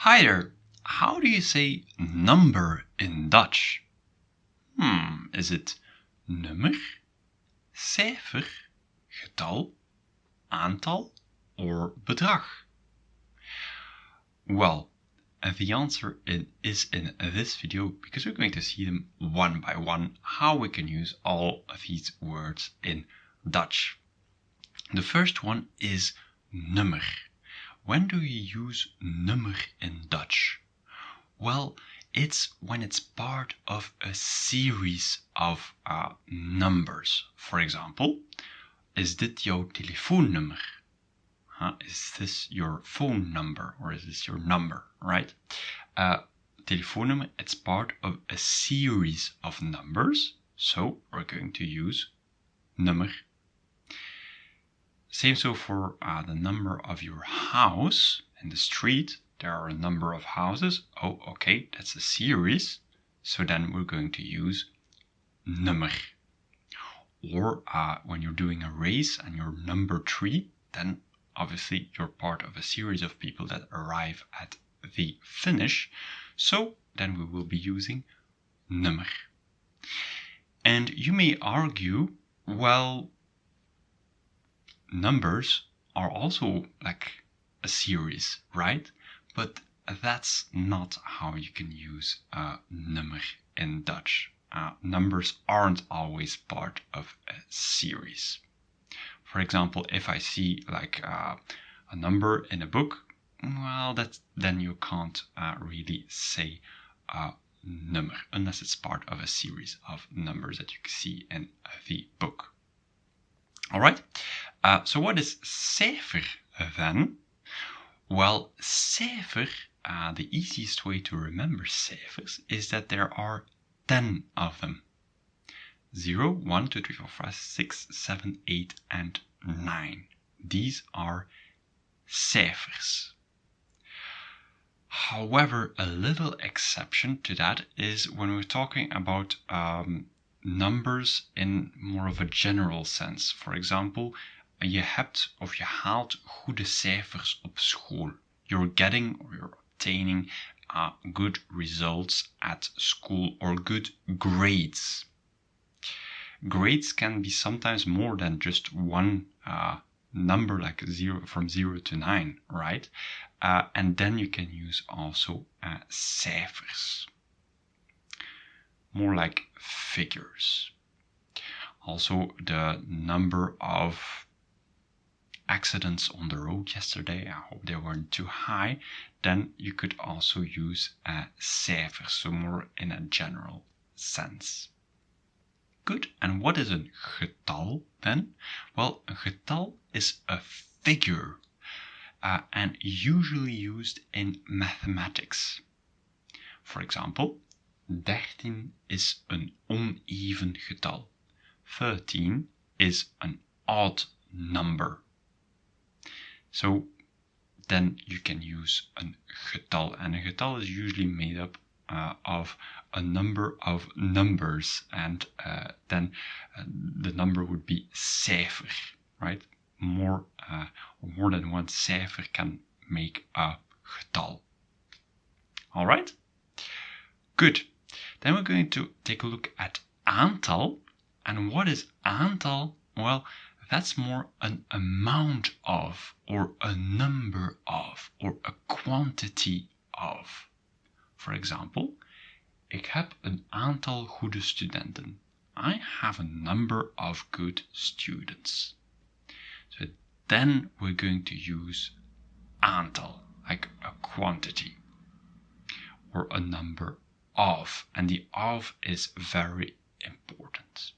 Hi there. How do you say number in Dutch? Is it nummer, cijfer, getal, aantal, or bedrag? Well, the answer is in this video because we're going to see them one by one, how we can use all of these words in Dutch. The first one is nummer. When do you use nummer in Dutch? Well, it's when it's part of a series of numbers. For example, is dit jouw telefoonnummer? Is this your phone number or is this your number, right? Telefoonnummer, it's part of a series of numbers, so we're going to use nummer. Same so for the number of your house in the street. There are a number of houses. Oh, okay, that's a series. So then we're going to use nummer. Or when you're doing a race and you're number 3, then obviously you're part of a series of people that arrive at the finish. So then we will be using nummer. And you may argue, well, numbers are also like a series, right? But that's not how you can use nummer in Dutch. Numbers aren't always part of a series. For example, if I see like a number in a book, well, then you can't really say number unless it's part of a series of numbers that you can see in the book. All right. So what is cijfer then? Well, cijfer, the easiest way to remember cijfers is that there are 10 of them. 0, 1, 2, 3, 4, 5, 6, 7, 8, and 9. These are cijfers. However, a little exception to that is when we're talking about numbers in more of a general sense. For example, je hebt of je haalt goede cijfers op school. You're getting or you're obtaining good results at school or good grades. Grades can be sometimes more than just one number, like from 0 to 9, right? And then you can use also cijfers. More like figures. Also, the number of accidents on the road yesterday, I hope they weren't too high, then you could also use cijfers, so more in a general sense. Good, and what is a getal then? Well, a getal is a figure and usually used in mathematics. For example, 13 is an oneven getal. 13 is an odd number. So then you can use a getal, and a getal is usually made up of a number of numbers, and then the number would be cijfer, right? More than one cijfer can make a getal. All right? Good. Then we're going to take a look at aantal. And what is aantal? Well, that's more an amount of, or a number of, or a quantity of. For example, ik heb een aantal goede studenten. I have a number of good students. So then we're going to use aantal, like a quantity, or a number of. And the of is very important.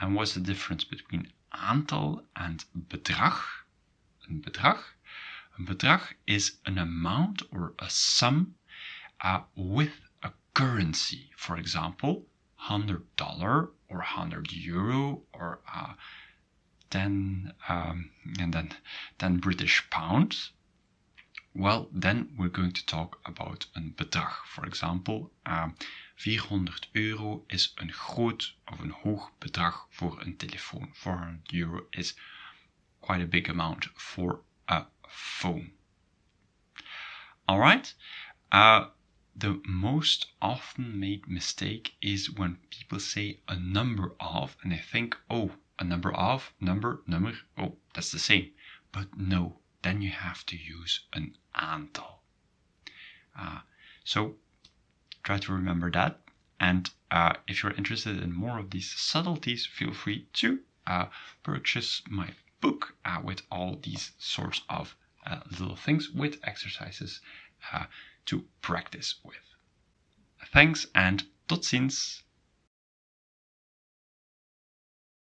And what's the difference between aantal and bedrag? Een bedrag is an amount or a sum with a currency. For example, $100 or €100 or 10 British pounds. Well, then we're going to talk about een bedrag. For example, €400 is een groot of een hoog bedrag voor een telefoon. €400 is quite a big amount for a phone. All right. The most often made mistake is when people say a number of, and they think, oh, a number of, number, oh, that's the same. But no, then you have to use an aantal. So try to remember that. And if you're interested in more of these subtleties, feel free to purchase my book with all these sorts of little things with exercises to practice with. Thanks and tot ziens!